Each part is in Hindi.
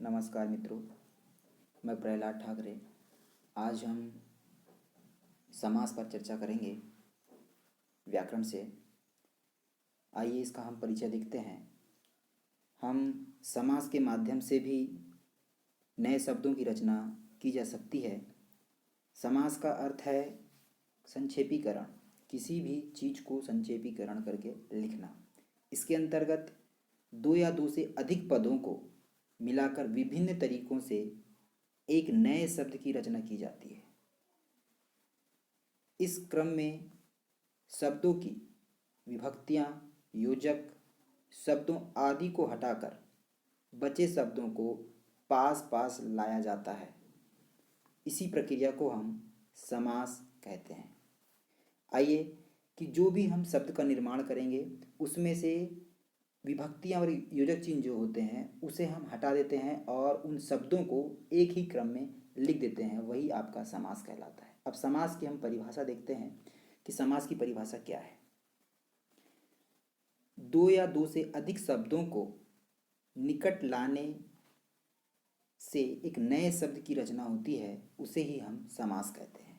नमस्कार मित्रों, मैं प्रहलाद ठाकरे। आज हम समास पर चर्चा करेंगे व्याकरण से। आइए इसका हम परिचय देखते हैं। हम समास के माध्यम से भी नए शब्दों की रचना की जा सकती है। समास का अर्थ है संक्षेपीकरण, किसी भी चीज़ को संक्षेपीकरण करके लिखना। इसके अंतर्गत दो या दो से अधिक पदों को मिलाकर विभिन्न तरीकों से एक नए शब्द की रचना की जाती है। इस क्रम में शब्दों की विभक्तियां, योजक, शब्दों आदि को हटाकर बचे शब्दों को पास पास लाया जाता है। इसी प्रक्रिया को हम समास कहते हैं। आइए कि जो भी हम शब्द का निर्माण करेंगे उसमें से विभक्तियां और योजक चिन्ह जो होते हैं उसे हम हटा देते हैं और उन शब्दों को एक ही क्रम में लिख देते हैं, वही आपका समास कहलाता है। अब समास की हम परिभाषा देखते हैं कि समास की परिभाषा क्या है। दो या दो से अधिक शब्दों को निकट लाने से एक नए शब्द की रचना होती है, उसे ही हम समास कहते हैं।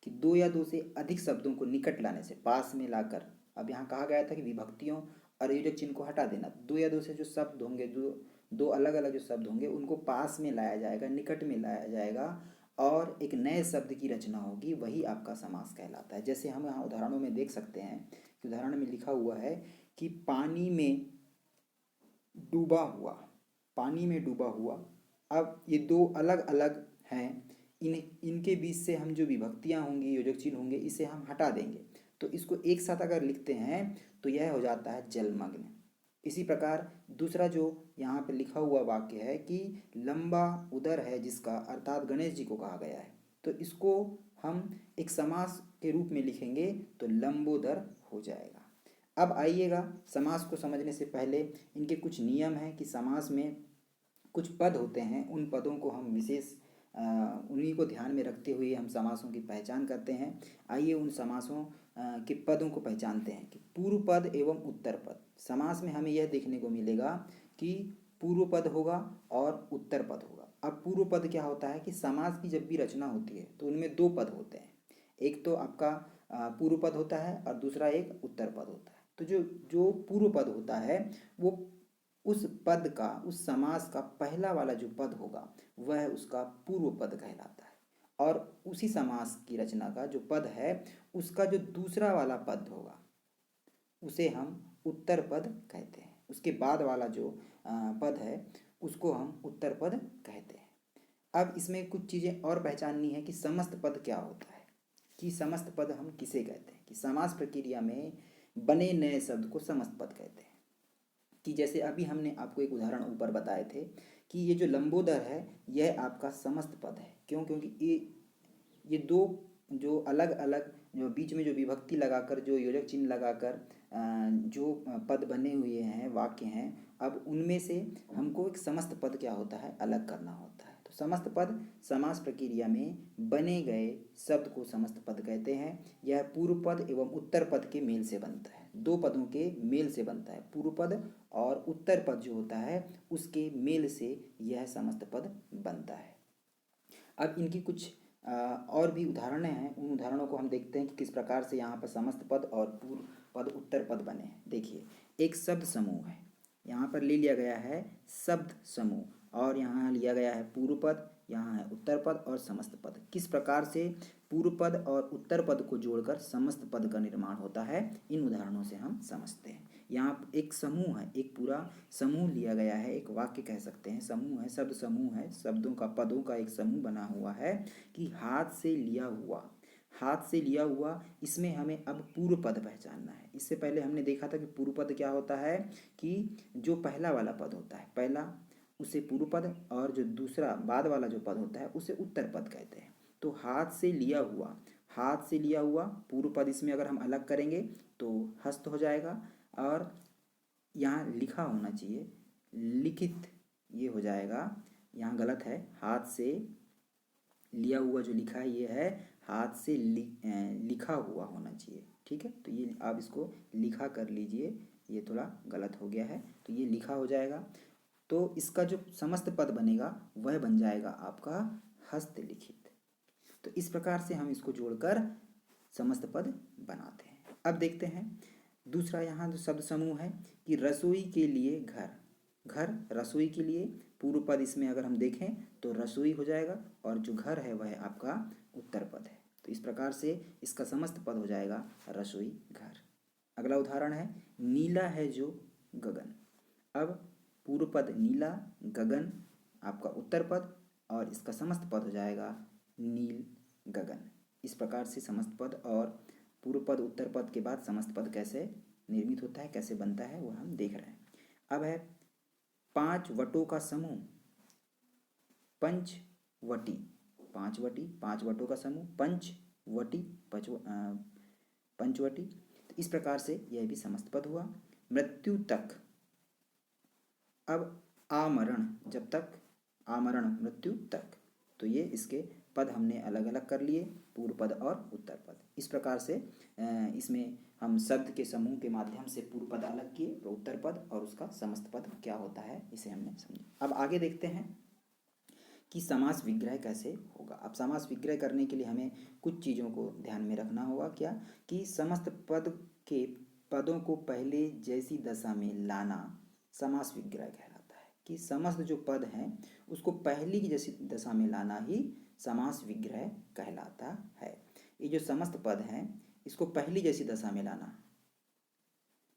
कि दो या दो से अधिक शब्दों को निकट लाने से, पास में लाकर। अब यहाँ कहा गया था कि विभक्तियों और योजक चिन्ह को हटा देना। दो या दो से जो शब्द होंगे, दो अलग अलग जो शब्द होंगे, उनको पास में लाया जाएगा, निकट में लाया जाएगा और एक नए शब्द की रचना होगी, वही आपका समास कहलाता है। जैसे हम यहाँ उदाहरणों में देख सकते हैं कि उदाहरण में लिखा हुआ है कि पानी में डूबा हुआ, पानी में डूबा हुआ। अब ये दो अलग अलग हैं, इनके बीच से हम जो विभक्तियां होंगी, योजक चिन्ह होंगे, इसे हम हटा देंगे। तो इसको एक साथ अगर लिखते हैं तो यह हो जाता है जलमग्न। इसी प्रकार दूसरा जो यहाँ पे लिखा हुआ वाक्य है कि लंबा उदर है जिसका, अर्थात गणेश जी को कहा गया है, तो इसको हम एक समास के रूप में लिखेंगे तो लंबोदर हो जाएगा। अब आइएगा, समास को समझने से पहले इनके कुछ नियम हैं कि समास में कुछ पद होते हैं, उन पदों को हम विशेष उन्हीं को ध्यान में रखते हुए हम समासों की पहचान करते हैं। आइए उन समासों के पदों को पहचानते हैं कि पूर्व पद एवं उत्तर पद। समास में हमें यह देखने को मिलेगा कि पूर्व पद होगा और उत्तर पद होगा। अब पूर्व पद क्या होता है कि समास की जब भी रचना होती है तो उनमें दो पद होते हैं, एक तो आपका पूर्व पद होता है और दूसरा एक उत्तर पद होता है। तो जो जो पूर्व पद होता है वो उस पद का, उस समास का पहला वाला जो पद होगा वह उसका पूर्व पद कहलाता है, और उसी समास की रचना का जो पद है उसका जो दूसरा वाला पद होगा उसे हम उत्तर पद कहते हैं। उसके बाद वाला जो पद है उसको हम उत्तर पद कहते हैं। अब इसमें कुछ चीज़ें और पहचाननी है कि समस्त पद क्या होता है, कि समस्त पद हम किसे कहते हैं। कि समास प्रक्रिया में बने नए शब्द को समस्त पद कहते हैं। कि जैसे अभी हमने आपको एक उदाहरण ऊपर बताए थे कि ये जो लंबोदर है यह आपका समस्त पद है। क्यों? क्योंकि ये दो जो अलग अलग, जो बीच में जो विभक्ति लगाकर, जो योजक चिन्ह लगाकर जो पद बने हुए हैं, वाक्य हैं, अब उनमें से हमको एक समस्त पद क्या होता है, अलग करना होता है। तो समस्त पद समास प्रक्रिया में बने गए शब्द को समस्त पद कहते हैं। यह पूर्व पद एवं उत्तर पद के मेल से बनता है, दो पदों के मेल से बनता है। पूर्व पद और उत्तर पद जो होता है उसके मेल से यह समस्त पद बनता है। अब इनकी कुछ और भी उदाहरणें हैं, उन उदाहरणों को हम देखते हैं कि किस प्रकार से यहाँ पर समस्त पद और पूर्व पद, उत्तर पद बने हैं। देखिए, एक शब्द समूह है, यहाँ पर ले लिया गया है शब्द समूह, और यहाँ लिया गया है पूर्व पद, यहाँ है उत्तर पद और समस्त पद। किस प्रकार से पूर्व पद और उत्तर पद को जोड़कर समस्त पद का निर्माण होता है, इन उदाहरणों से हम समझते हैं। यहाँ एक समूह है, एक पूरा समूह लिया गया है, एक वाक्य कह सकते हैं, समूह है, शब्द समूह है, शब्दों का, पदों का एक समूह बना हुआ है कि हाथ से लिया हुआ, हाथ से लिया हुआ। इसमें हमें अब पूर्व पद पहचानना है। इससे पहले हमने देखा था कि पूर्व पद क्या होता है कि जो पहला वाला पद होता है, पहला, उसे पूर्व पद, और जो दूसरा बाद वाला जो पद होता है उसे उत्तर पद कहते हैं। तो हाथ से लिया हुआ, हाथ से लिया हुआ पूर्व पद, इसमें अगर हम अलग करेंगे तो हस्त हो जाएगा, और यहाँ लिखा होना चाहिए, लिखित ये हो जाएगा, यहाँ गलत है। हाथ से लिया हुआ जो लिखा है ये है हाथ से लिखा हुआ होना चाहिए, ठीक है। तो ये आप इसको लिखा कर लीजिए, ये थोड़ा गलत हो गया है, तो ये लिखा हो जाएगा। तो इसका जो समस्त पद बनेगा वह बन जाएगा आपका हस्तलिखित। तो इस प्रकार से हम इसको जोड़कर समस्त पद बनाते हैं। अब देखते हैं दूसरा यहाँ जो शब्द समूह है कि रसोई के लिए घर। घर रसोई के लिए पूर्व पद इसमें अगर हम देखें तो रसोई हो जाएगा और जो घर है वह आपका उत्तर पद है। तो इस प्रकार से इसका समस्त पद हो जाएगा रसोई घर। अगला उदाहरण है नीला है जो गगन। अब पूर्व पद नीला, गगन आपका उत्तर पद और इसका समस्त पद हो जाएगा नील गगन। इस प्रकार से समस्त पद और पूर्व पद उत्तर पद के बाद समस्त पद कैसे निर्मित होता है, कैसे बनता है, वह हम देख रहे हैं। अब है 5 वटों का समूह पंचवटी। 5 वटों का समूह पंचवटी, पंचवटी। तो इस प्रकार से यह भी समस्त पद हुआ। मृत्यु तक। अब आमरण, जब तक, आमरण मृत्यु तक। तो ये इसके पद हमने अलग अलग कर लिए, पूर्व पद और उत्तर पद। इस प्रकार से इसमें हम शब्द के समूह के माध्यम से पूर्व पद अलग किए, तो उत्तर पद और उसका समस्त पद क्या होता है इसे हमने समझा। अब आगे देखते हैं कि समास विग्रह कैसे होगा। अब समास विग्रह करने के लिए हमें कुछ चीज़ों को ध्यान में रखना होगा। क्या कि समस्त पद के पदों को पहले जैसी दशा में लाना समास विग्रह कहलाता है। कि समस्त जो पद हैं उसको पहली की जैसी दशा में लाना ही समास विग्रह कहलाता है। ये जो समस्त पद हैं इसको पहली जैसी दशा में लाना,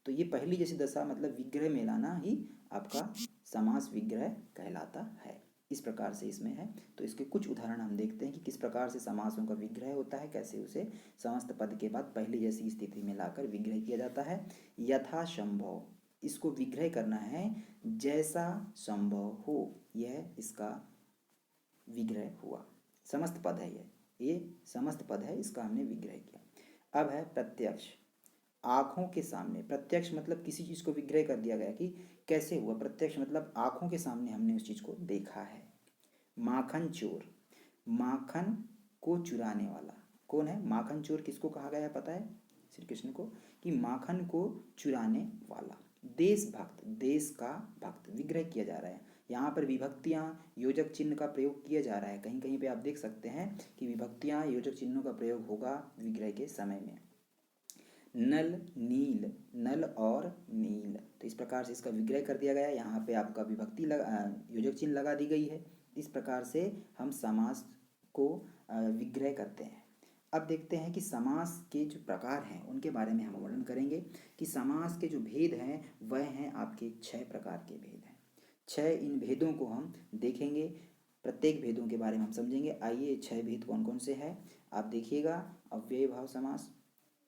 तो ये पहली जैसी दशा मतलब विग्रह में लाना ही आपका समास विग्रह कहलाता है। इस प्रकार से इसमें है। तो इसके कुछ उदाहरण हम देखते हैं कि किस प्रकार से समासों का विग्रह होता है, कैसे उसे समस्त पद के बाद पहली जैसी स्थिति में लाकर विग्रह किया जाता है। यथासंभव, इसको विग्रह करना है जैसा संभव हो, यह इसका विग्रह हुआ। समस्त पद है ये समस्त पद है, इसका हमने विग्रह किया। अब है प्रत्यक्ष। आँखों के सामने, प्रत्यक्ष मतलब किसी चीज़ को विग्रह कर दिया गया कि कैसे हुआ। प्रत्यक्ष मतलब आँखों के सामने हमने उस चीज़ को देखा है। माखन चोर, माखन को चुराने वाला कौन है? माखन चोर किसको कहा गया है पता है? श्री कृष्ण को, कि माखन को चुराने वाला। देशभक्त, देश का भक्त, विग्रह किया जा रहा है। यहाँ पर विभक्तियाँ योजक चिन्ह का प्रयोग किया जा रहा है। कहीं कहीं पे आप देख सकते हैं कि विभक्तियाँ योजक चिन्हों का प्रयोग होगा विग्रह के समय में। नल, नील, नल और नील, तो इस प्रकार से इसका विग्रह कर दिया गया। यहाँ पे आपका विभक्ति योजक चिन्ह लगा दी गई है। इस प्रकार से हम समास को विग्रह करते हैं। अब देखते हैं कि समास के जो प्रकार हैं उनके बारे में हम वर्णन करेंगे कि समास के जो भेद हैं वह हैं आपके 6 प्रकार के भेद हैं। 6 इन भेदों को हम देखेंगे, प्रत्येक भेदों के बारे में हम समझेंगे। आइए 6 भेद कौन कौन से हैं आप देखिएगा। अव्ययी भाव समास,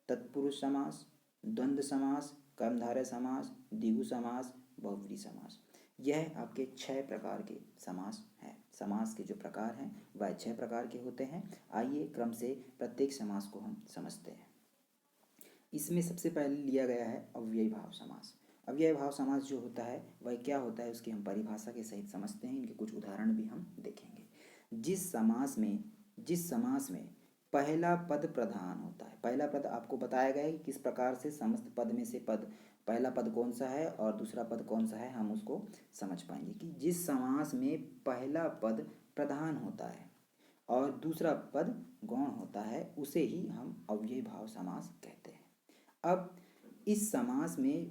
तत्पुरुष समास, द्वंद्व समास, कर्मधारय समास, द्विगु समास, बहुव्रीहि समास। यह आपके 6 प्रकार के समास हैं। समास के जो प्रकार हैं वह 6 प्रकार के होते हैं। आइए क्रम से प्रत्येक समास को हम समझते हैं। इसमें सबसे पहले लिया गया है अव्ययी भाव समास। अव्ययी भाव समास जो होता है वह क्या होता है उसकी हम परिभाषा के सहित समझते हैं। इनके कुछ उदाहरण भी हम देखेंगे। जिस समास में पहला पद प्रधान होता है। पहला पद आपको बताया गया है कि किस प्रकार से समस्त पद में से पहला पद कौन सा है और दूसरा पद कौन सा है, हम उसको समझ पाएंगे। कि जिस समास में पहला पद प्रधान होता है और दूसरा पद गौण होता है उसे ही हम अव्ययी भाव समास कहते हैं। अब इस समास में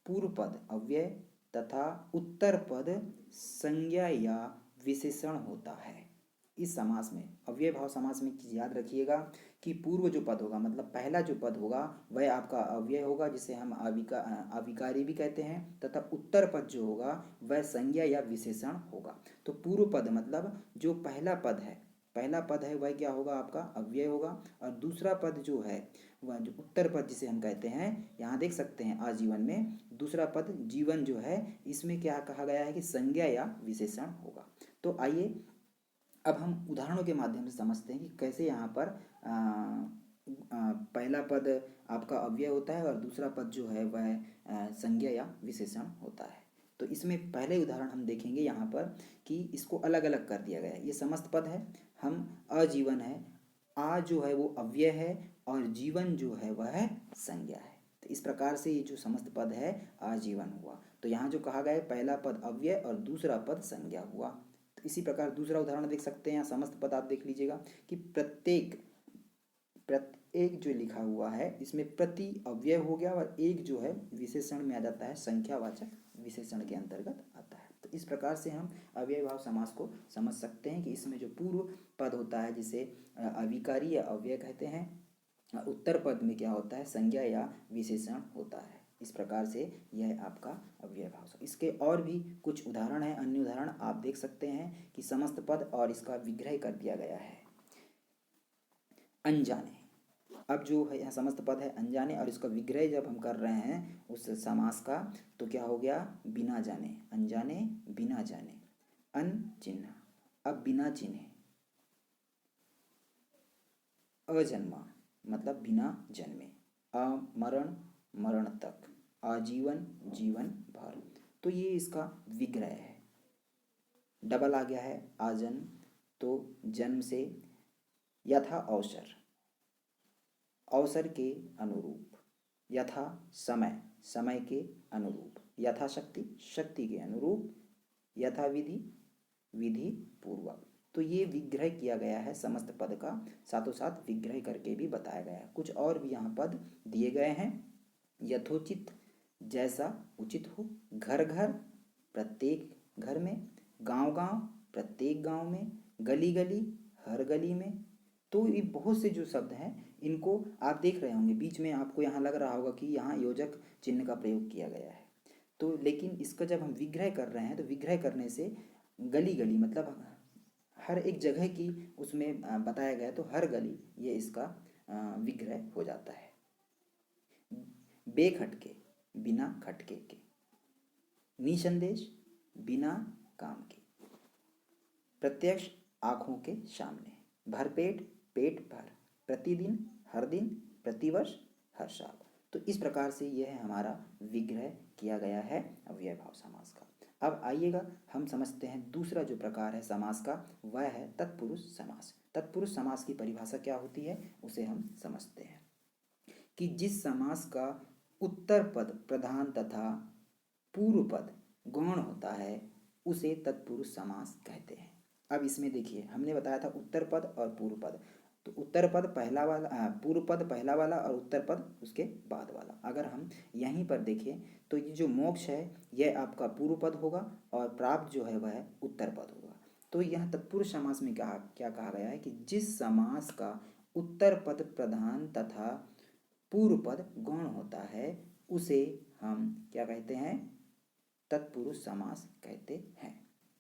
पूर्व पद अव्यय तथा उत्तर पद संज्ञा या विशेषण होता है। इस समास में अव्ययी भाव समास में याद रखिएगा कि पूर्व जो पद होगा मतलब पहला जो पद होगा वह आपका अव्यय होगा जिसे हम अविकारी भी कहते हैं, तथा उत्तर पद जो होगा वह संज्ञा या विशेषण होगा। तो पूर्व पद मतलब जो पहला पद है वह क्या होगा आपका अव्यय होगा, और दूसरा पद जो है वह जो उत्तर पद जिसे हम कहते हैं, यहाँ देख सकते हैं आजीवन में दूसरा पद जीवन जो है इसमें क्या कहा गया है कि संज्ञा या विशेषण होगा। तो आइए अब हम उदाहरणों के माध्यम से समझते हैं कि कैसे यहाँ पर पहला पद आपका अव्यय होता है और दूसरा पद जो है वह संज्ञा या विशेषण होता है। तो इसमें पहले उदाहरण हम देखेंगे यहाँ पर कि इसको अलग अलग कर दिया गया है। ये समस्त पद है, हम अजीवन है, आ जो है वो अव्यय है और जीवन जो है वह संज्ञा है। तो इस प्रकार से ये जो समस्त पद है आजीवन हुआ। तो यहाँ जो कहा गया है पहला पद अव्यय और दूसरा पद संज्ञा हुआ। तो इसी प्रकार दूसरा उदाहरण देख सकते हैं, यहाँ समस्त पद आप देख लीजिएगा कि प्रत्येक जो लिखा हुआ है इसमें प्रति अव्यय हो गया और एक जो है विशेषण में आ जाता है, संख्यावाचक विशेषण के अंतर्गत आता है। तो इस प्रकार से हम अव्ययभाव समास को समझ सकते हैं कि इसमें जो पूर्व पद होता है जिसे अविकारी या अव्यय कहते हैं, उत्तर पद में क्या होता है, संज्ञा या विशेषण होता है। इस प्रकार से यह आपका अव्ययभाव। इसके और भी कुछ उदाहरण हैं, अन्य उदाहरण आप देख सकते हैं कि समस्त पद और इसका विग्रह कर दिया गया है। अनजाने, अब जो है यहाँ समस्त पद है अनजाने और इसका विग्रह जब हम कर रहे हैं उस समास का, तो क्या हो गया, बिना जाने, अनजाने बिना जाने, अन चिन्ह, अब बिना चिन्हे, अजन्मा मतलब बिना जन्मे, अमरण मरण तक, आजीवन जीवन भर। तो ये इसका विग्रह है। डबल आ गया है आजन, तो जन्म से, यथा अवसर, अवसर के अनुरूप, यथा समय, समय के अनुरूप, यथा शक्ति, शक्ति के अनुरूप, यथा विधि, विधि पूर्वक। तो ये विग्रह किया गया है समस्त पद का, साथों साथ विग्रह करके भी बताया गया है। कुछ और भी यहाँ पद दिए गए हैं, यथोचित जैसा उचित हो, घर घर प्रत्येक घर में, गांव गांव प्रत्येक गांव में, गली गली हर गली में। तो ये बहुत से जो शब्द हैं इनको आप देख रहे होंगे, बीच में आपको यहाँ लग रहा होगा कि यहाँ योजक चिन्ह का प्रयोग किया गया है। तो लेकिन इसका जब हम विग्रह कर रहे हैं तो विग्रह करने से गली गली मतलब हर एक जगह की उसमें बताया गया, तो हर गली ये इसका विग्रह हो जाता है। बेखटके बिना खटके के, निसंदेश बिना काम के, प्रत्यक्ष आँखों के सामने, भरपेट पेट भर, प्रतिदिन हर दिन, प्रतिवर्ष हर साल। तो इस प्रकार से यह हमारा विग्रह किया गया है अव्ययभाव समास का। अब आइएगा हम समझते हैं दूसरा जो प्रकार है समास का, वह है तत्पुरुष समास। तत्पुरुष समास की परिभाषा क्या होती है उसे हम समझते हैं कि जिस समास का उत्तर पद प्रधान तथा पूर्व पद गौण होता है उसे तत्पुरुष समास कहते हैं। अब इसमें देखिए हमने बताया था उत्तर पद और पूर्व पद, तो उत्तर पद पहला वाला, पूर्व पद पहला वाला और उत्तर पद उसके बाद वाला। अगर हम यहीं पर देखें तो ये जो मोक्ष है यह आपका पूर्व पद होगा और प्राप्त जो है वह उत्तर पद होगा। तो यह तत्पुरुष समास में क्या कहा गया है कि जिस समास का उत्तर पद प्रधान तथा पूर्व पद गौण होता है उसे हम क्या कहते हैं, तत्पुरुष समास कहते हैं।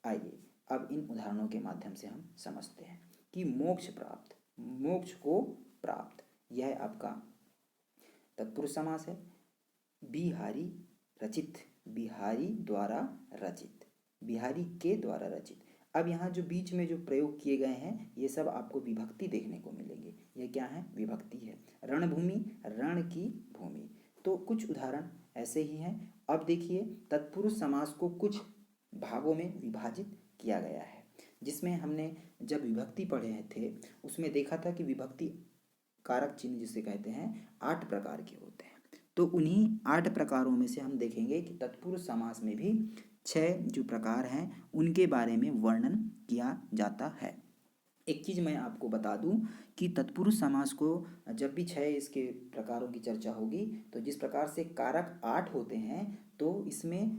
आइए अब इन उदाहरणों के माध्यम से हम समझते हैं कि मोक्ष प्राप्त, मोक्ष को प्राप्त, यह आपका तत्पुरुष समास है। बिहारी रचित, बिहारी द्वारा रचित, बिहारी के द्वारा रचित। अब यहाँ जो बीच में जो प्रयोग किए गए हैं ये सब आपको विभक्ति देखने को मिलेंगे। ये क्या है, विभक्ति है। रणभूमि, रण की भूमि। तो कुछ उदाहरण ऐसे ही हैं। अब देखिए तत्पुरुष समास को कुछ भागों में विभाजित किया गया है, जिसमें हमने जब विभक्ति पढ़े थे उसमें देखा था कि विभक्ति कारक चिन्ह जिसे कहते हैं 8 प्रकार के होते हैं। तो उन्हीं 8 प्रकारों में से हम देखेंगे कि तत्पुरुष समास में भी 6 जो प्रकार हैं उनके बारे में वर्णन किया जाता है। एक चीज़ मैं आपको बता दूं कि तत्पुरुष समास को जब भी 6 इसके प्रकारों की चर्चा होगी तो जिस प्रकार से कारक 8 होते हैं तो इसमें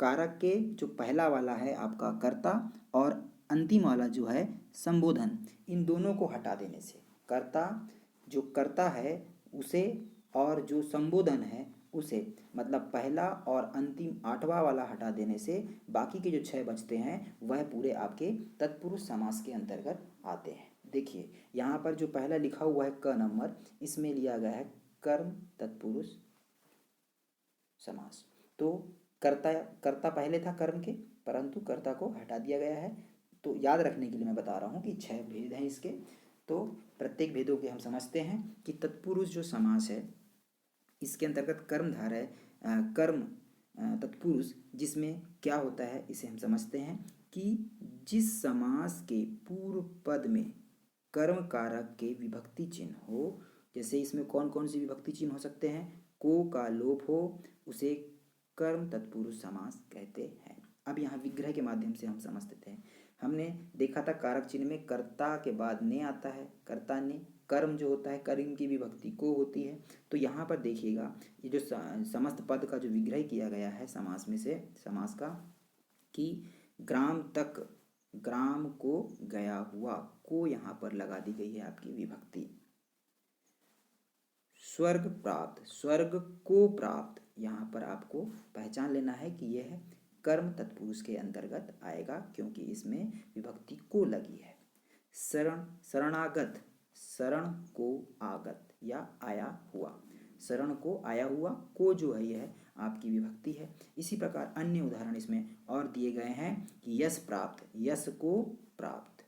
कारक के जो पहला वाला है आपका कर्ता और अंतिम वाला जो है संबोधन, इन दोनों को हटा देने से, कर्ता जो कर्ता है उसे और जो संबोधन है उसे, मतलब पहला और अंतिम 8वां वाला हटा देने से बाकी के जो 6 बचते हैं वह पूरे आपके तत्पुरुष समास के अंतर्गत आते हैं। देखिए यहाँ पर जो पहला लिखा हुआ है क नंबर, इसमें लिया गया है कर्म तत्पुरुष समास। तो कर्ता पहले था कर्म के, परंतु कर्ता को हटा दिया गया है। तो याद रखने के लिए मैं बता रहा हूँ कि 6 भेद हैं इसके। तो प्रत्येक भेदों के हम समझते हैं कि तत्पुरुष जो समास है इसके अंतर्गत कर्मधार है, कर्म तत्पुरुष, जिसमें क्या होता है इसे हम समझते हैं कि जिस समास के पूर्व पद में कर्म कारक के विभक्ति चिन्ह हो, जैसे इसमें कौन कौन सी विभक्ति चिन्ह हो सकते हैं, को का लोप हो, उसे कर्म तत्पुरुष समास कहते हैं। अब यहाँ विग्रह के माध्यम से हम समझ लेते हैं। हमने देखा था कारक चिन्ह में कर्ता के बाद ने आता है, कर्ता ने। कर्म जो होता है, कर्म की विभक्ति को होती है। तो यहाँ पर देखिएगा, ये जो समस्त पद का जो विग्रह किया गया है समास में से, समास का, कि ग्राम तक, ग्राम को गया हुआ, को यहाँ पर लगा दी गई है आपकी विभक्ति। स्वर्ग प्राप्त, स्वर्ग को प्राप्त, यहाँ पर आपको पहचान लेना है कि यह कर्म तत्पुरुष के अंतर्गत आएगा, क्योंकि इसमें विभक्ति को लगी है। शरण, शरणागत, शरण को आगत या आया हुआ, शरण को आया हुआ, को जो है यह आपकी विभक्ति है। इसी प्रकार अन्य उदाहरण इसमें और दिए गए हैं कि यश प्राप्त, यश को प्राप्त।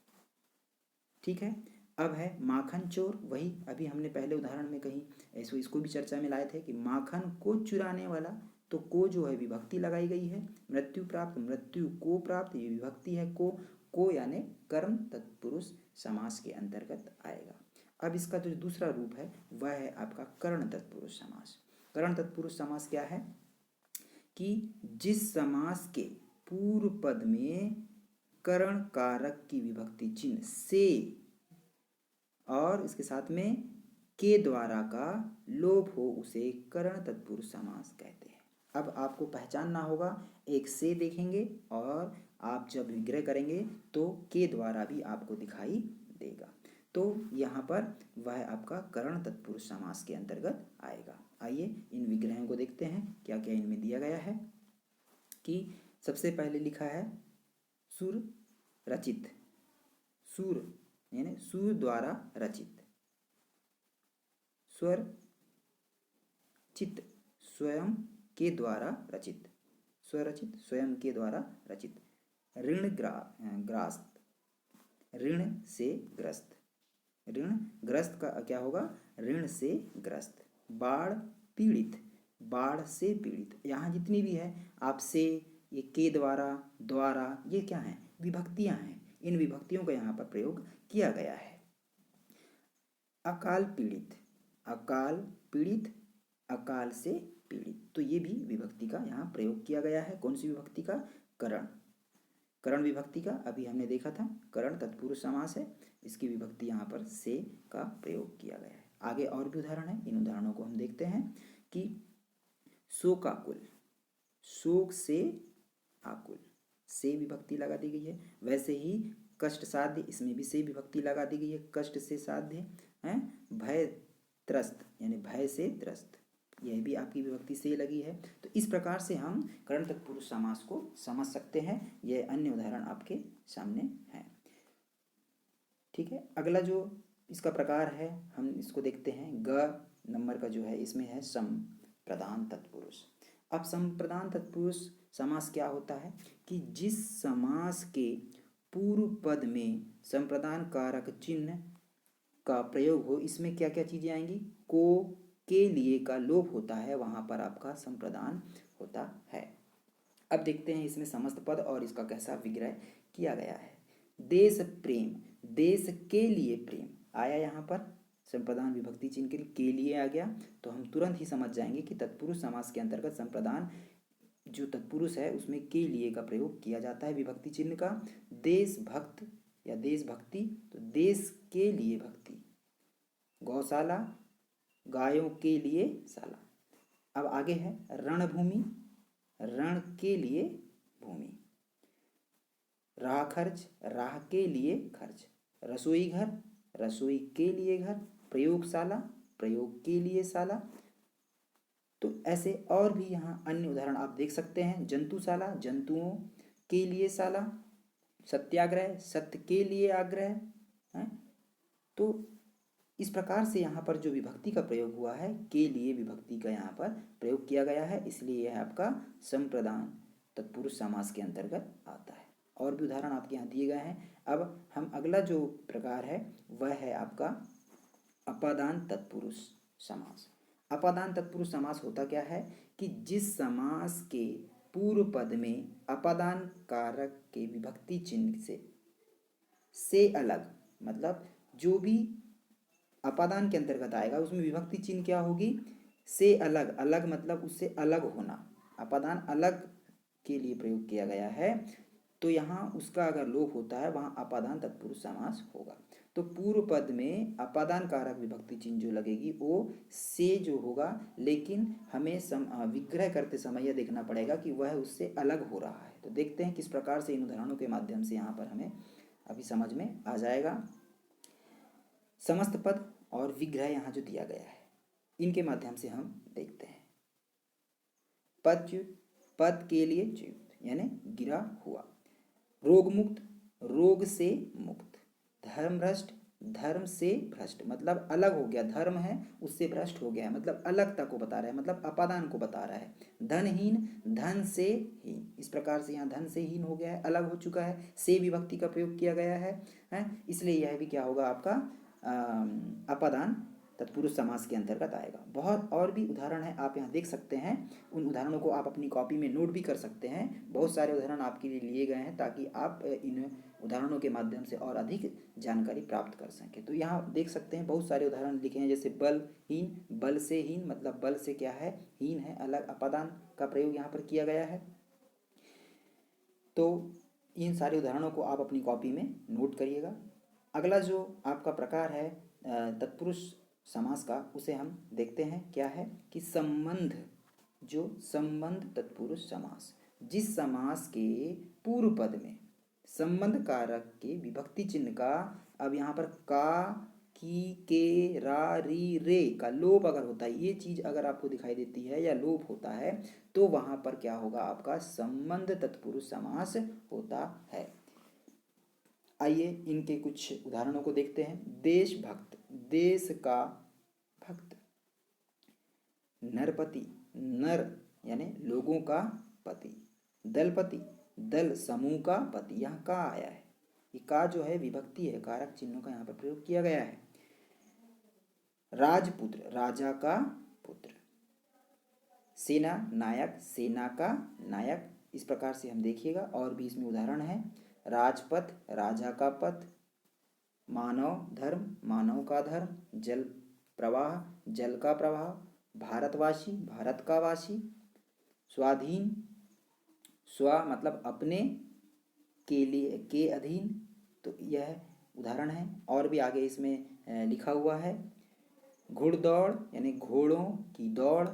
ठीक है। अब है माखन चोर, वही अभी हमने पहले उदाहरण में कहीं ऐसे इसको भी चर्चा में लाए थे कि माखन को चुराने वाला, तो को जो है विभक्ति लगाई गई है। मृत्यु प्राप्त, मृत्यु को प्राप्त, ये विभक्ति है को यानी कर्म तत्पुरुष समास के अंतर्गत आएगा। अब इसका जो दूसरा रूप है वह है आपका कर्ण तत्पुरुष समास। कर्ण तत्पुरुष समास क्या है कि जिस समास के पूर्व पद में कर्ण कारक की विभक्ति चिन्ह से और इसके साथ में के द्वारा का लोप हो, उसे कर्ण तत्पुरुष समास कहते हैं। अब आपको पहचानना होगा, एक से देखेंगे और आप जब विग्रह करेंगे तो के द्वारा भी आपको दिखाई देगा। तो यहाँ पर वह आपका कर्ण तत्पुरुष समास के अंतर्गत आएगा। आइए इन विग्रहों को देखते हैं क्या क्या इनमें दिया गया है। कि सबसे पहले लिखा है सुर रचित, सुर यानी सुर द्वारा रचित, स्वर चित स्वयं के द्वारा रचित, स्वरचित स्वयं के द्वारा रचित। ऋण ग्रास्त, ऋण से ग्रस्त, ऋण ग्रस्त का क्या होगा, ऋण से ग्रस्त। बाढ़ पीड़ित, बाढ़ से पीड़ित। यहाँ जितनी भी है आपसे, ये के द्वारा, द्वारा, ये क्या है, विभक्तियां हैं। इन विभक्तियों का यहाँ पर प्रयोग किया गया है। अकाल पीड़ित, अकाल पीड़ित, अकाल से पीड़ित, तो ये भी विभक्ति का यहाँ प्रयोग किया गया है। कौन सी विभक्ति का, करण, करण विभक्ति का। अभी हमने देखा था करण तत्पुरुष समास है, इसकी विभक्ति यहाँ पर से का प्रयोग किया गया है। आगे और भी उदाहरण है, इन उदाहरणों को हम देखते हैं। कि शोकाकुल, शोक से आकुल, से विभक्ति लगा दी गई है। वैसे ही कष्ट साध्य, इसमें भी से विभक्ति लगा दी गई है, कष्ट से साध्य है। भय त्रस्त यानी भय से त्रस्त, यह भी आपकी विभक्ति से लगी है। तो इस प्रकार से हम कर्ण तत्पुरुष समास को समझ सकते हैं। यह अन्य उदाहरण आपके सामने है। ठीक है। अगला जो इसका प्रकार है हम इसको देखते हैं। ग नंबर का जो है इसमें है संप्रदान तत्पुरुष। अब संप्रदान तत्पुरुष समास क्या होता है कि जिस समास के पूर्व पद में संप्रदान कारक चिन्ह का प्रयोग हो, इसमें क्या क्या चीजें आएंगी, को के लिए का लोप होता है, वहां पर आपका संप्रदान होता है। अब देखते हैं इसमें समस्त पद और इसका कैसा विग्रह किया गया है। देश प्रेम, देश के लिए प्रेम आया, यहाँ पर संप्रदान विभक्ति चिन्ह के लिए आ गया, तो हम तुरंत ही समझ जाएंगे कि तत्पुरुष समास के अंतर्गत संप्रदान जो तत्पुरुष है उसमें के लिए का प्रयोग किया जाता है विभक्ति चिन्ह का। देशभक्त या देशभक्ति, तो देश के लिए भक्ति। गौशाला, गायों के लिए शाला। अब आगे है रणभूमि, रण के लिए भूमि। राह खर्च, राह के लिए खर्च। रसोई घर, रसोई के लिए घर। प्रयोगशाला, प्रयोग के लिए शाला। तो ऐसे और भी यहाँ अन्य उदाहरण आप देख सकते हैं। जंतुशाला, जंतुओं के लिए शाला। सत्याग्रह, सत्य के लिए आग्रह है। तो इस प्रकार से यहाँ पर जो विभक्ति का प्रयोग हुआ है, के लिए विभक्ति का यहाँ पर प्रयोग किया गया है, इसलिए यह आपका संप्रदान तत्पुरुष समास के अंतर्गत आता है। और भी उदाहरण आपके यहाँ दिए गए हैं। अब हम अगला जो प्रकार है वह है आपका अपादान तत्पुरुष समास। अपादान तत्पुरुष समास होता क्या है कि जिस समास के पूर्व पद में अपादान कारक के विभक्ति चिन्ह से अलग, मतलब जो भी अपादान के अंतर्गत आएगा उसमें विभक्ति चिन्ह क्या होगी, से अलग, अलग मतलब उससे अलग होना, अपादान अलग के लिए प्रयोग किया गया है, तो यहाँ उसका अगर लोप होता है वहाँ अपादान तत्पुरुष समास होगा। तो पूर्व पद में अपादान कारक विभक्ति चिन्ह जो लगेगी वो से जो होगा, लेकिन हमें विग्रह करते समय यह देखना पड़ेगा कि वह उससे अलग हो रहा है। तो देखते हैं किस प्रकार से इन उदाहरणों के माध्यम से यहाँ पर हमें अभी समझ में आ जाएगा। समस्त पद और विग्रह यहाँ जो दिया गया है इनके माध्यम से हम देखते हैं। पदच्युत, पद के लिए च्युत यानी गिरा हुआ। रोग मुक्त, रोग से मुक्त। धर्म भ्रष्ट, धर्म से भ्रष्ट मतलब अलग हो गया, धर्म है उससे भ्रष्ट हो गया, मतलब अलगता को बता रहा है, मतलब अपादान को बता रहा है। धनहीन, धन से हीन, इस प्रकार से यहाँ धन से हीन हो गया है, अलग हो चुका है, से विभक्ति का प्रयोग किया गया है, इसलिए यह भी क्या होगा आपका अपादान तत्पुरुष समास के अंतर्गत आएगा। बहुत और भी उदाहरण है, आप यहाँ देख सकते हैं। उन उदाहरणों को आप अपनी कॉपी में नोट भी कर सकते हैं। बहुत सारे उदाहरण आपके लिए लिए गए हैं ताकि आप इन उदाहरणों के माध्यम से और अधिक जानकारी प्राप्त कर सकें। तो यहाँ देख सकते हैं बहुत सारे उदाहरण लिखे हैं, जैसे बलहीन, बल से हीन मतलब बल से क्या है, हीन है, अलग अपादान का प्रयोग यहाँ पर किया गया है। तो इन सारे उदाहरणों को आप अपनी कॉपी में नोट करिएगा। अगला जो आपका प्रकार है तत्पुरुष समास का, उसे हम देखते हैं क्या है कि संबंध, जो संबंध तत्पुरुष समास, जिस समास के पूर्व पद में संबंध कारक के विभक्ति चिन्ह का, अब यहाँ पर का, की, के, रा, री, रे का लोप अगर होता है, ये चीज अगर आपको दिखाई देती है या लोप होता है, तो वहां पर क्या होगा आपका संबंध तत्पुरुष समास होता है। आइए इनके कुछ उदाहरणों को देखते हैं। देशभक्त, देश का भक्त। नरपति, नर यानी लोगों का पति। दलपति, दल समूह का पति, यहाँ का आया है, ये का जो है विभक्ति है, कारक चिन्हों का यहाँ पर प्रयोग किया गया है। राजपुत्र, राजा का पुत्र। सेना नायक, सेना का नायक, इस प्रकार से हम देखिएगा। और भी इसमें उदाहरण है। राजपथ, राजा का पथ। मानव धर्म, मानव का धर्म। जल प्रवाह, जल का प्रवाह। भारतवासी, भारत का वासी। स्वाधीन, स्व मतलब अपने, के लिए, के अधीन। तो यह उदाहरण है। और भी आगे इसमें लिखा हुआ है। घुड़दौड़ यानी घोड़ों की दौड़।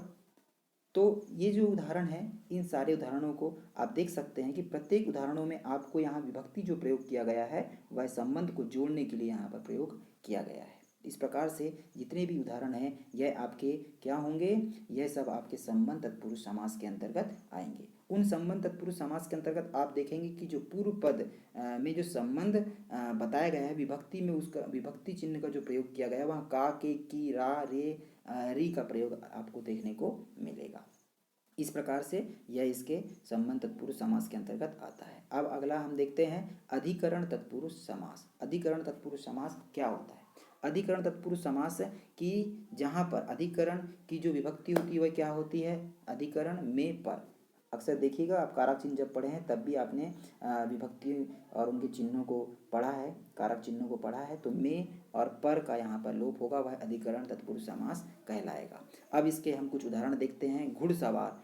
तो ये जो उदाहरण है, इन सारे उदाहरणों को आप देख सकते हैं कि प्रत्येक उदाहरणों में आपको यहाँ विभक्ति जो प्रयोग किया गया है वह संबंध को जोड़ने के लिए यहाँ पर प्रयोग किया गया है। इस प्रकार से जितने भी उदाहरण हैं यह आपके क्या होंगे, यह सब आपके संबंध तत्पुरुष समास के अंतर्गत आएंगे। उन संबंध तत्पुरुष समास के अंतर्गत आप देखेंगे कि जो पूर्व पद में जो संबंध बताया गया है विभक्ति में, उसका विभक्ति चिन्ह का जो प्रयोग किया गया है वहाँ का, के, की, रा, रे, री का प्रयोग आपको देखने को मिलेगा। इस प्रकार से यह इसके संबंध तत्पुरुष समास के अंतर्गत आता है। अब अगला हम देखते हैं अधिकरण तत्पुरुष समास। अधिकरण तत्पुरुष समास क्या होता है? अधिकरण तत्पुरुष समास की जहाँ पर अधिकरण की जो विभक्ति होती है वह क्या होती है, अधिकरण में पर। अक्सर देखिएगा आप कारक चिन्ह जब पढ़े हैं तब भी आपने विभक्ति और उनके चिन्हों को पढ़ा है, कारक चिन्हों को पढ़ा है। तो में और पर का यहाँ पर लोप होगा, वह अधिकरण तत्पुरुष समास कहलाएगा। अब इसके हम कुछ उदाहरण देखते हैं। घुड़सवार,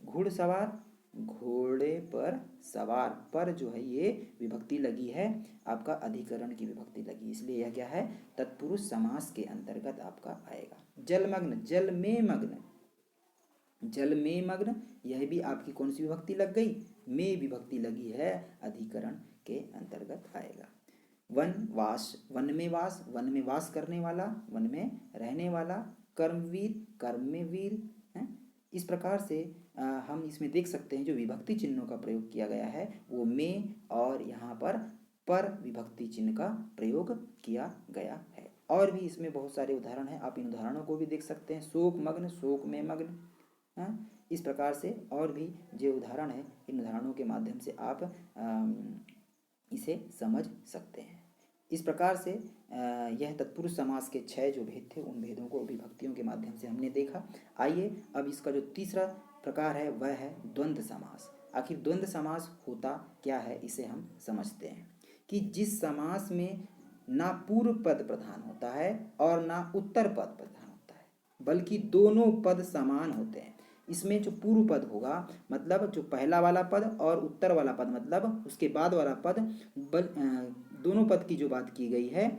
घुड़सवार घोड़े पर सवार, पर जो है ये विभक्ति लगी है, आपका अधिकरण की विभक्ति लगी, इसलिए यह क्या है, तत्पुरुष समास के अंतर्गत आपका आएगा। जलमग्न, जल में मग्न, जल में मग्न, यह भी आपकी कौन सी विभक्ति लग गई, में विभक्ति लगी है, अधिकरण के अंतर्गत आएगा। वनवास, वन में वास, वन में वास करने वाला, वन में रहने वाला। कर्मवीर, कर्म में वीर है। इस प्रकार से हम इसमें देख सकते हैं जो विभक्ति चिन्हों का प्रयोग किया गया है वो में और यहाँ पर विभक्ति चिन्ह का प्रयोग किया गया है। और भी इसमें बहुत सारे उदाहरण हैं, आप इन उदाहरणों को भी देख सकते हैं। शोक मग्न, शोक में मग्न। इस प्रकार से और भी जो उदाहरण है, इन उदाहरणों के माध्यम से आप इसे समझ सकते हैं। इस प्रकार से यह तत्पुरुष समास के 6 जो भेद थे उन भेदों को विभक्तियों के माध्यम से हमने देखा। आइए अब इसका जो तीसरा प्रकार है वह है द्वंद्व समास। आखिर द्वंद्व समास होता क्या है, इसे हम समझते हैं कि जिस समास में ना पूर्व पद प्रधान होता है और ना उत्तर पद प्रधान होता है, बल्कि दोनों पद समान होते हैं। इसमें जो पूर्व पद होगा मतलब जो पहला वाला पद और उत्तर वाला पद मतलब उसके बाद वाला पद दोनों पद की जो बात की गई है,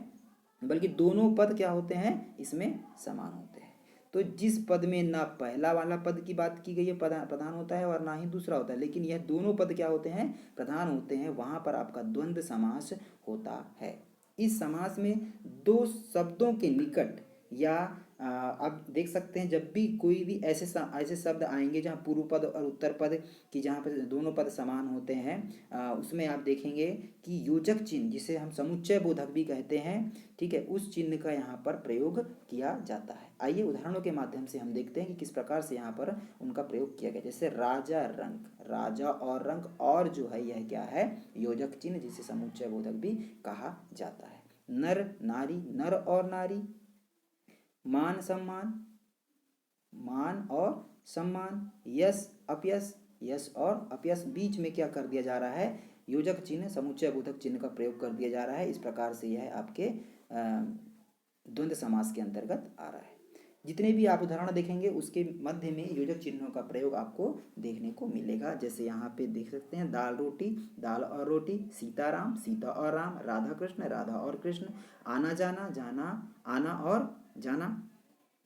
बल्कि दोनों पद क्या होते हैं इसमें समान होते हैं। तो जिस पद में ना पहला वाला पद की बात की गई है प्रधान होता है और ना ही दूसरा होता है, लेकिन यह दोनों पद क्या होते हैं प्रधान होते हैं, वहां पर आपका द्वंद्व समास होता है। इस समास में दो शब्दों के निकट या आप देख सकते हैं जब भी कोई भी ऐसे शब्द आएंगे जहाँ पूर्व पद और उत्तर पद की जहाँ पर दोनों पद समान होते हैं, उसमें आप देखेंगे कि योजक चिन्ह जिसे हम समुच्चय बोधक भी कहते हैं, ठीक है, उस चिन्ह का यहाँ पर प्रयोग किया जाता है। आइए उदाहरणों के माध्यम से हम देखते हैं कि किस प्रकार से यहाँ पर उनका प्रयोग किया गया। जैसे राजा रंग, राजा और रंग और जो है यह क्या है योजक चिन्ह जिसे समुच्चय बोधक भी कहा जाता है। नर नारी, नर और नारी, मान सम्मान, मान और सम्मान, यश अपयश, यश और अपयश, बीच में क्या कर दिया जा रहा है योजक चिन्ह समुच्चय बोधक चिन्ह का प्रयोग कर दिया जा रहा है। इस प्रकार से यह आपके द्वंद्व समास के अंतर्गत आ रहा है। जितने भी आप उदाहरण देखेंगे उसके मध्य में योजक चिन्हों का प्रयोग आपको देखने को मिलेगा। जैसे यहाँ पे देख सकते हैं दाल रोटी, दाल और रोटी, सीताराम, सीता और राम, राधा कृष्ण, राधा और कृष्ण, आना जाना, जाना आना और जाना,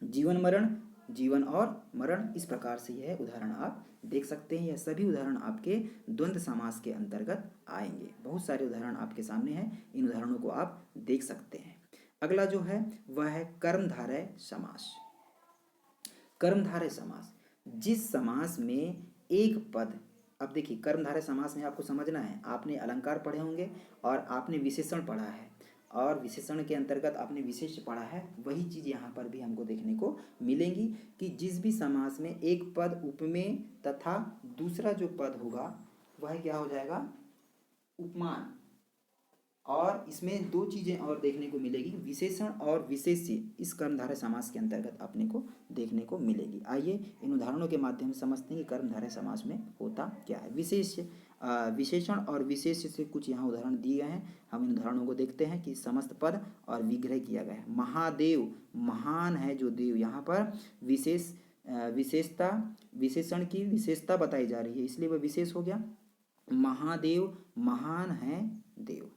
जीवन मरण, जीवन और मरण। इस प्रकार से यह उदाहरण आप देख सकते हैं। यह सभी उदाहरण आपके द्वंद्व समास के अंतर्गत आएंगे। बहुत सारे उदाहरण आपके सामने हैं, इन उदाहरणों को आप देख सकते हैं। अगला जो है वह है कर्मधारय समास। कर्मधारय समास, जिस समास में एक पद, अब देखिए कर्मधारय समास में आपको समझना है, आपने अलंकार पढ़े होंगे और आपने विशेषण पढ़ा है और विशेषण के अंतर्गत आपने विशेष्य पढ़ा है, वही चीज़ यहाँ पर भी हमको देखने को मिलेंगी कि जिस भी समास में एक पद उपमेय तथा दूसरा जो पद होगा वह क्या हो जाएगा उपमान, और इसमें दो चीज़ें और देखने को मिलेगी, विशेषण और विशेष्य इस कर्मधारय समास के अंतर्गत अपने को देखने को मिलेगी। आइए इन उदाहरणों के माध्यम से समझते हैं कि कर्मधारय समास में होता क्या है। विशेषण और विशेष्य से कुछ यहाँ उदाहरण दिए गए हैं, हम इन उदाहरणों को देखते हैं कि समस्त पद और विग्रह किया गया है। महादेव, महान है जो देव, यहाँ पर विशेषता विशेषण की विशेषता बताई जा रही है इसलिए वह विशेष हो गया। महादेव, महान है देव।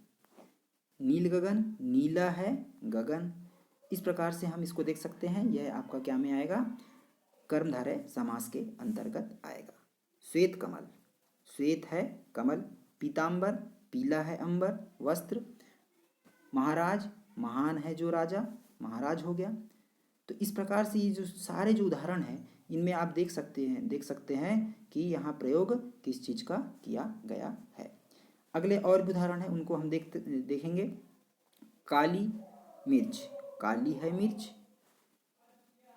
नील गगन, नीला है गगन। इस प्रकार से हम इसको देख सकते हैं, यह आपका क्या में आएगा कर्मधारय समास के अंतर्गत आएगा। श्वेत कमल, श्वेत है कमल। पीतांबर, पीला है अंबर वस्त्र। महाराज, महान है जो राजा, महाराज हो गया। तो इस प्रकार से ये जो सारे जो उदाहरण हैं इनमें आप देख सकते हैं कि यहाँ प्रयोग किस चीज़ का किया गया है। अगले और भी उदाहरण है उनको हम देखेंगे। काली मिर्च, काली है मिर्च।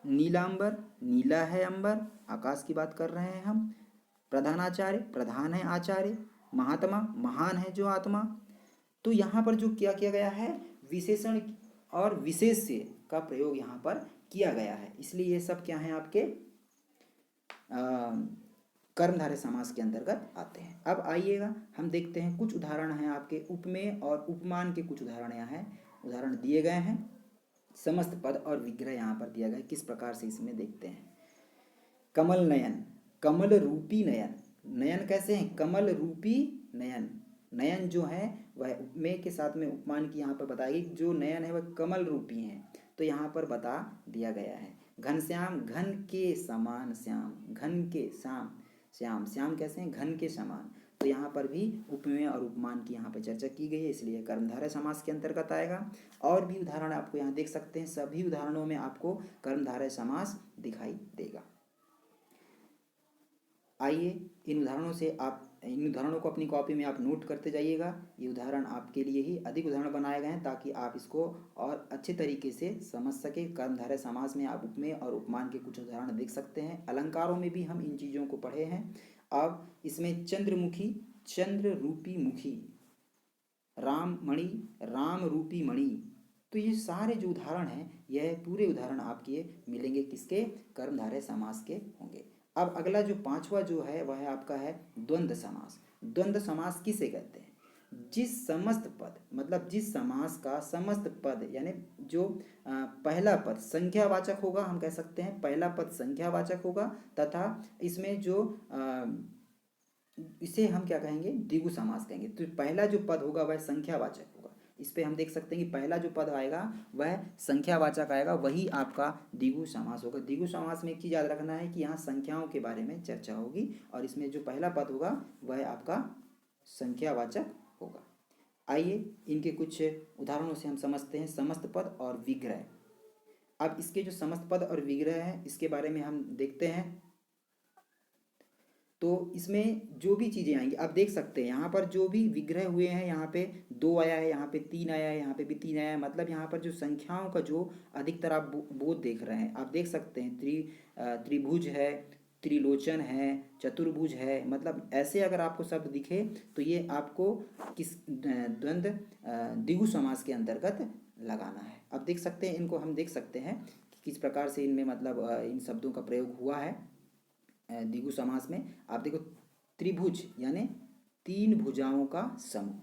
नीलांबर, नीला है अंबर, आकाश की बात कर रहे हैं हम। प्रधानाचार्य, प्रधान है आचार्य। महात्मा, महान है जो आत्मा। तो यहाँ पर जो क्या किया गया है विशेषण और विशेष्य का प्रयोग यहाँ पर किया गया है, इसलिए ये सब क्या हैं आपके कर्मधारय समास के अंतर्गत आते हैं। अब आइएगा हम देखते हैं कुछ उदाहरण हैं आपके उपमेय और उपमान के, कुछ उदाहरण यहाँ हैं, उदाहरण दिए गए हैं। समस्त पद और विग्रह यहाँ पर दिया गया है, किस प्रकार से इसमें देखते हैं। कमल नयन, कमल रूपी नयन, नयन कैसे हैं कमल रूपी नयन। नयन जो है वह उपमेय के साथ में उपमान की यहाँ पर बताएगी, जो नयन है वह कमल रूपी हैं, तो यहाँ पर बता दिया गया है। घनश्याम, घन के समान श्याम, घन के श्याम, श्याम श्याम कैसे हैं घन के समान। तो यहाँ पर भी उपमेय और उपमान की यहाँ पर चर्चा की गई है, इसलिए कर्मधारय समास के अंतर्गत आएगा। और भी उदाहरण आपको यहाँ देख सकते हैं, सभी उदाहरणों में आपको कर्मधारय समास दिखाई देगा। आइए इन उदाहरणों को अपनी कॉपी में आप नोट करते जाइएगा। ये उदाहरण आपके लिए ही अधिक उदाहरण बनाए गए हैं ताकि आप इसको और अच्छे तरीके से समझ सके। कर्मधारय समास में आप उपमेय और उपमान के कुछ उदाहरण देख सकते हैं। अलंकारों में भी हम इन चीज़ों को पढ़े हैं। अब इसमें चंद्रमुखी, चंद्र रूपी मुखी, राम मणि, राम रूपी मणि, तो ये सारे जो उदाहरण हैं यह पूरे उदाहरण आपके मिलेंगे किसके कर्मधारय समास के होंगे। अब अगला जो पांचवा जो है वह आपका है द्वंद्व समास। द्वंद्व समास किसे कहते हैं। जिस समस्त पद, मतलब जिस समास का समस्त पद यानी जो पहला पद संख्यावाचक होगा, हम कह सकते हैं पहला पद संख्यावाचक होगा, तथा इसमें जो इसे हम क्या कहेंगे, द्विगु समास कहेंगे। तो पहला जो पद होगा वह संख्यावाचक होगा। इस पे हम देख सकते हैं कि पहला जो पद आएगा वह संख्यावाचक आएगा, वही आपका द्विगु समास होगा। द्विगु समास में एक चीज़ याद रखना है कि यहाँ संख्याओं के बारे में चर्चा होगी, और इसमें जो पहला पद होगा वह आपका संख्यावाचक होगा। आइए इनके कुछ उदाहरणों से हम समझते हैं समस्त पद और विग्रह। अब इसके जो समस्त पद और विग्रह है इसके बारे में हम देखते हैं। तो इसमें जो भी चीज़ें आएंगी आप देख सकते हैं, यहाँ पर जो भी विग्रह हुए हैं, यहाँ पे 2 आया है, यहाँ पे 3 आया है, यहाँ पे भी 3 आया है, मतलब यहाँ पर जो संख्याओं का जो अधिकतर आप बोध देख रहे हैं, आप देख सकते हैं त्रिभुज है, त्रिलोचन है, चतुर्भुज है, मतलब ऐसे अगर आपको शब्द दिखे तो ये आपको किस द्वंद्व द्विगु समास के अंतर्गत लगाना है। अब देख सकते हैं, इनको हम देख सकते हैं कि किस प्रकार से इनमें मतलब इन शब्दों का प्रयोग हुआ है द्विगु समास में। आप देखो त्रिभुज यानी 3 भुजाओं का समूह,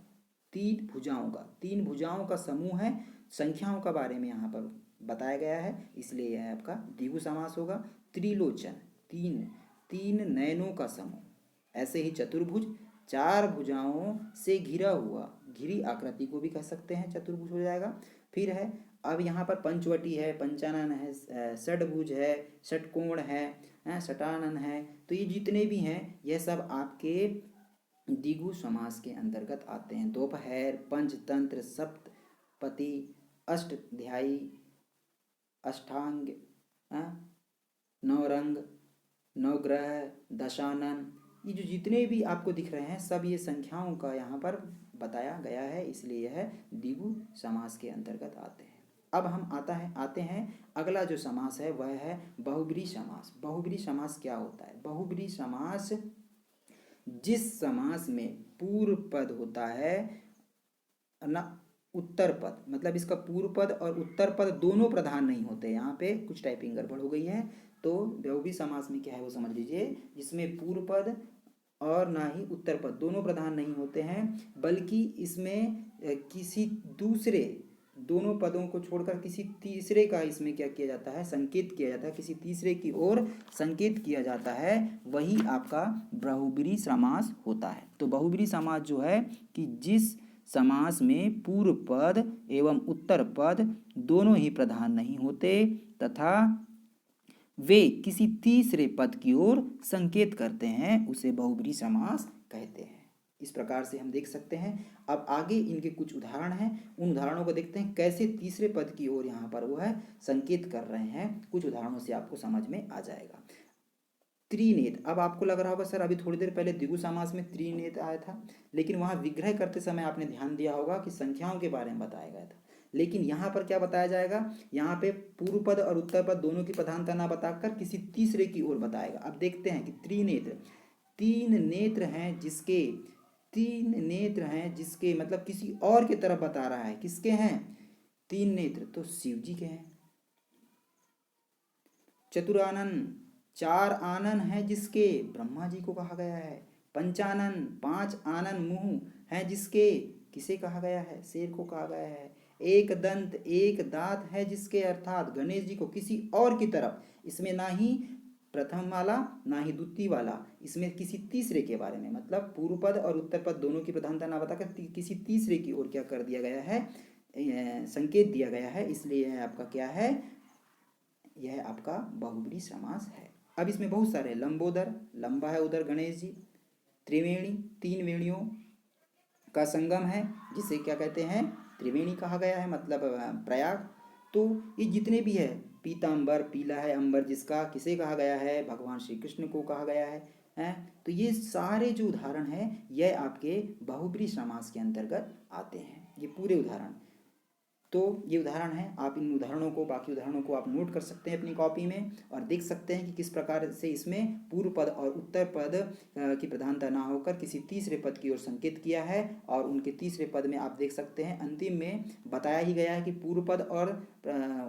3 भुजाओं का समूह है, संख्याओं का बारे में यहाँ पर बताया गया है, इसलिए यह आपका द्विगु समास होगा। त्रिलोचन 3 नयनों का समूह। ऐसे ही चतुर्भुज 4 भुजाओं से घिरा हुआ, घिरी आकृति को भी कह सकते हैं, चतुर्भुज हो जाएगा। फिर है अब यहाँ पर पंचवटी है, पंचानन है, षडभुज है, षटकोण है, षटानन है। तो ये जितने भी हैं यह सब आपके द्विगु समास के अंतर्गत आते हैं। दोपहर, पंचतंत्र, सप्तपति, अष्टध्यायी, अष्टांग, नवरंग, नवग्रह, दशानन, ये जो जितने भी आपको दिख रहे हैं सब ये संख्याओं का यहाँ पर बताया गया है, इसलिए यह द्विगु समास के अंतर्गत आते हैं। अब हम आते हैं अगला जो समास है वह है बहुब्रीहि समास। बहुब्रीहि समास क्या होता है? बहुब्रीहि समास जिस समास में पूर्व पद होता है ना उत्तर पद, मतलब इसका पूर्व पद और उत्तर पद दोनों प्रधान नहीं होते। यहाँ पे कुछ टाइपिंग गड़बड़ हो गई है, तो बहुब्रीहि समास में क्या है वो समझ लीजिए, जिसमें पूर्व पद और ना ही उत्तर पद दोनों प्रधान नहीं होते हैं, बल्कि इसमें किसी दूसरे दोनों पदों को छोड़कर किसी तीसरे का इसमें क्या किया जाता है, संकेत किया जाता है, किसी तीसरे की ओर संकेत किया जाता है, वही आपका बहुब्रीहि समास होता है। तो बहुब्रीहि समास जो है कि जिस समास में पूर्व पद एवं उत्तर पद दोनों ही प्रधान नहीं होते तथा वे किसी तीसरे पद की ओर संकेत करते हैं, उसे बहुब्रीहि समास कहते हैं। इस प्रकार से हम देख सकते हैं। अब आगे इनके कुछ उदाहरण हैं, उन उदाहरणों को देखते हैं कैसे तीसरे पद की ओर यहाँ पर वो है संकेत कर रहे हैं। कुछ उदाहरणों से आपको समझ में आ जाएगा। त्रिनेत्र, अब आपको लग रहा होगा सर अभी थोड़ी देर पहले द्विगु समास में त्रिनेत्र आया था, लेकिन वहाँ विग्रह करते समय आपने ध्यान दिया होगा कि संख्याओं के बारे में बताया गया था, लेकिन यहाँ पर क्या बताया जाएगा, यहाँ पे पूर्व पद और उत्तर पद दोनों की प्रधानता ना बताकर किसी तीसरे की ओर बताएगा। अब देखते हैं कि त्रिनेत्र, 3 नेत्र हैं जिसके मतलब किसी और की तरफ बता रहा है। किसके हैं 3 नेत्र? तो शिव जी के हैं। चतुरानन, 4 आनन है जिसके? ब्रह्मा जी को कहा गया है। पंचानन, 5 आनन मुंह है जिसके? किसे कहा गया है? शेर को कहा गया है। एक दंत, एक दांत है जिसके? अर्थात गणेश जी को किसी और की तरफ। इसमें ना ही प्रथम वाला ना ही द्वितीय वाला, इसमें किसी तीसरे के बारे में, मतलब पूर्व पद और उत्तर पद दोनों की प्रधानता ना बताकर किसी तीसरे की ओर क्या कर दिया गया है, संकेत दिया गया है, इसलिए यह आपका क्या है, यह आपका बहुब्रीहि समास है। अब इसमें बहुत सारे, लंबोदर, लंबा है उधर गणेश जी, त्रिवेणी, 3 वेणियों का संगम है जिसे क्या कहते हैं, त्रिवेणी कहा गया है, मतलब प्रयाग। तो ये जितने भी है, पीताम्बर, पीला है अंबर जिसका, किसे कहा गया है, भगवान श्री कृष्ण को कहा गया है। तो ये सारे जो उदाहरण हैं यह आपके बहुब्रीहि समास के अंतर्गत आते हैं, ये पूरे उदाहरण। तो ये उदाहरण है, आप इन उदाहरणों को, बाकी उदाहरणों को आप नोट कर सकते हैं अपनी कॉपी में और देख सकते हैं कि किस प्रकार से इसमें पूर्व पद और उत्तर पद की प्रधानता ना होकर किसी तीसरे पद की ओर संकेत किया है। और उनके तीसरे पद में आप देख सकते हैं अंतिम में बताया ही गया है कि पूर्व पद और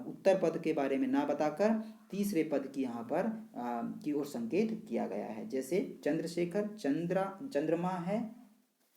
उत्तर पद के बारे में ना बताकर तीसरे पद की यहाँ पर की ओर संकेत किया गया है। जैसे चंद्रशेखर, चंद्रमा है,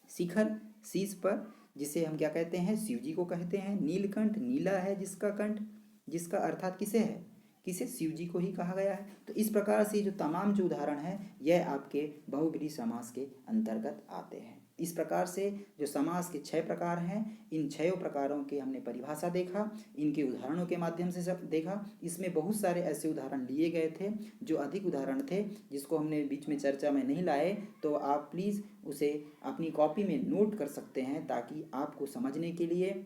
शिखर शीश पर, जिसे हम क्या कहते हैं, शिव जी को कहते हैं। नीलकंठ, नीला है जिसका कंठ, जिसका अर्थात किसे है, किसे, शिव जी को ही कहा गया है। तो इस प्रकार से जो तमाम जो उदाहरण है यह आपके बहुब्रीहि समास के अंतर्गत आते हैं। इस प्रकार से जो समास के 6 प्रकार हैं, इन 6 प्रकारों की हमने परिभाषा देखा, इनके उदाहरणों के माध्यम से सब देखा। इसमें बहुत सारे ऐसे उदाहरण लिए गए थे जो अधिक उदाहरण थे, जिसको हमने बीच में चर्चा में नहीं लाए, तो आप प्लीज़ उसे अपनी कॉपी में नोट कर सकते हैं, ताकि आपको समझने के लिए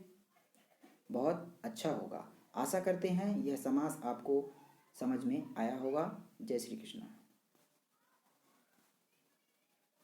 बहुत अच्छा होगा। आशा करते हैं यह समास आपको समझ में आया होगा। जय श्री कृष्ण।